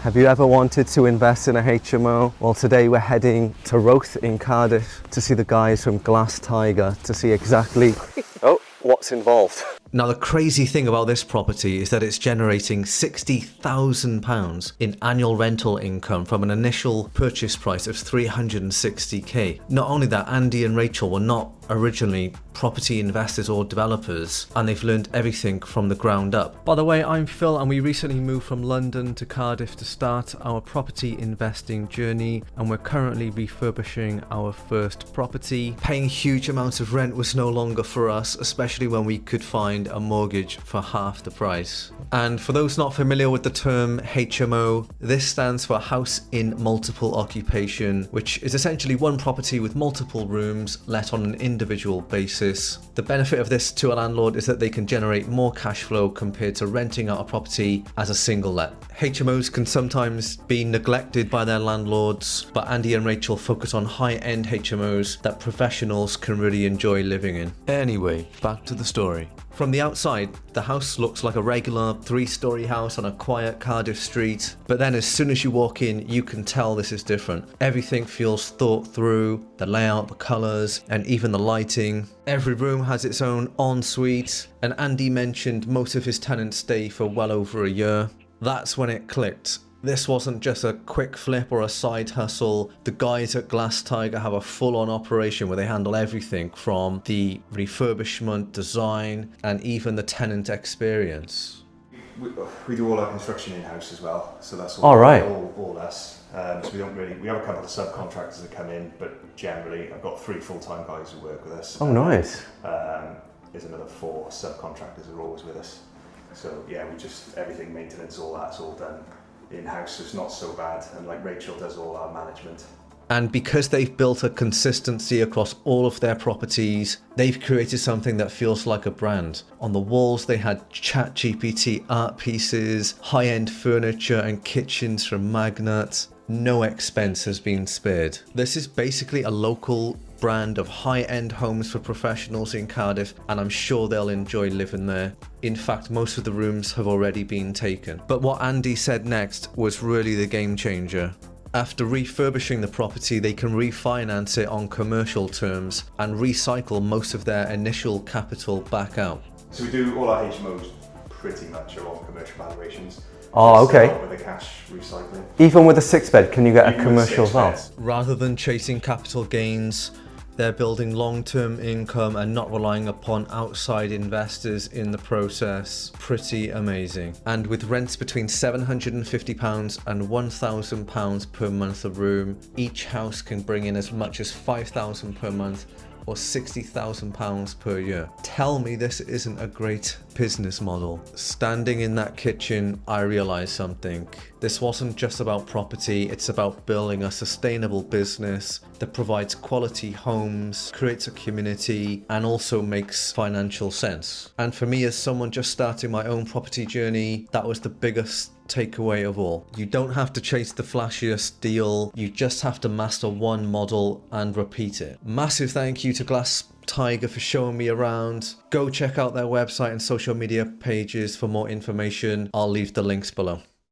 Have you ever wanted to invest in a HMO? Well, today we're heading to Roath in Cardiff to see the guys from Glas Tiger to see exactly what's involved. Now, the crazy thing about this property is that it's generating £60,000 in annual rental income from an initial purchase price of 360k. Not only that, Andy and Rachel were not originally property investors or developers, and they've learned everything from the ground up. By the way, I'm Phil, and we recently moved from London to Cardiff to start our property investing journey, and we're currently refurbishing our first property. Paying huge amounts of rent was no longer for us, especially when we could find a mortgage for half the price. And for those not familiar with the term HMO, this stands for House in Multiple Occupation, which is essentially one property with multiple rooms let on an individual basis. The benefit of this to a landlord is that they can generate more cash flow compared to renting out a property as a single let. HMOs can sometimes be neglected by their landlords, but Andy and Rachel focus on high-end HMOs that professionals can really enjoy living in. Anyway, back to the story. From the outside, the house looks like a regular 3-story house on a quiet Cardiff street, but then as soon as you walk in, you can tell this is different. Everything feels thought through, the layout, the colours, and even the lighting. Every room has its own ensuite, and Andy mentioned most of his tenants stay for well over a year. That's when it clicked. This wasn't just a quick flip or a side hustle. The guys at Glas Tiger have a full-on operation where they handle everything from the refurbishment, design, and even the tenant experience. We do all our construction in-house as well, so that's all right. All us. So we have a couple of subcontractors that come in, but generally I've got 3 full-time guys who work with us. Oh, nice. There's another 4 subcontractors who are always with us. So yeah, everything, maintenance, all that's all done in-house, so it's not so bad, and like Rachel does all our management. And because they've built a consistency across all of their properties, they've created something that feels like a brand. On the walls they had ChatGPT art pieces, high-end furniture and kitchens from Magnat. No expense has been spared. This is basically a local brand of high-end homes for professionals in Cardiff, and I'm sure they'll enjoy living there. In fact, most of the rooms have already been taken. But what Andy said next was really the game changer. After refurbishing the property, they can refinance it on commercial terms and recycle most of their initial capital back out. So we do all our HMOs pretty much are on commercial valuations. Oh, okay. With the cash recycling. Even with a 6-bed, can you get a commercial val? Rather than chasing capital gains, they're building long-term income and not relying upon outside investors in the process. Pretty amazing. And with rents between £750 and £1,000 per month a room, each house can bring in as much as £5,000 per month or £60,000 per year. Tell me this isn't a great business model. Standing in that kitchen, I realized something. This wasn't just about property, it's about building a sustainable business that provides quality homes, creates a community, and also makes financial sense. And for me, as someone just starting my own property journey, that was the biggest takeaway of all. You don't have to chase the flashiest deal, you just have to master one model and repeat it. Massive thank you to Glas Tiger for showing me around. Go check out their website and social media pages for more information. I'll leave the links below.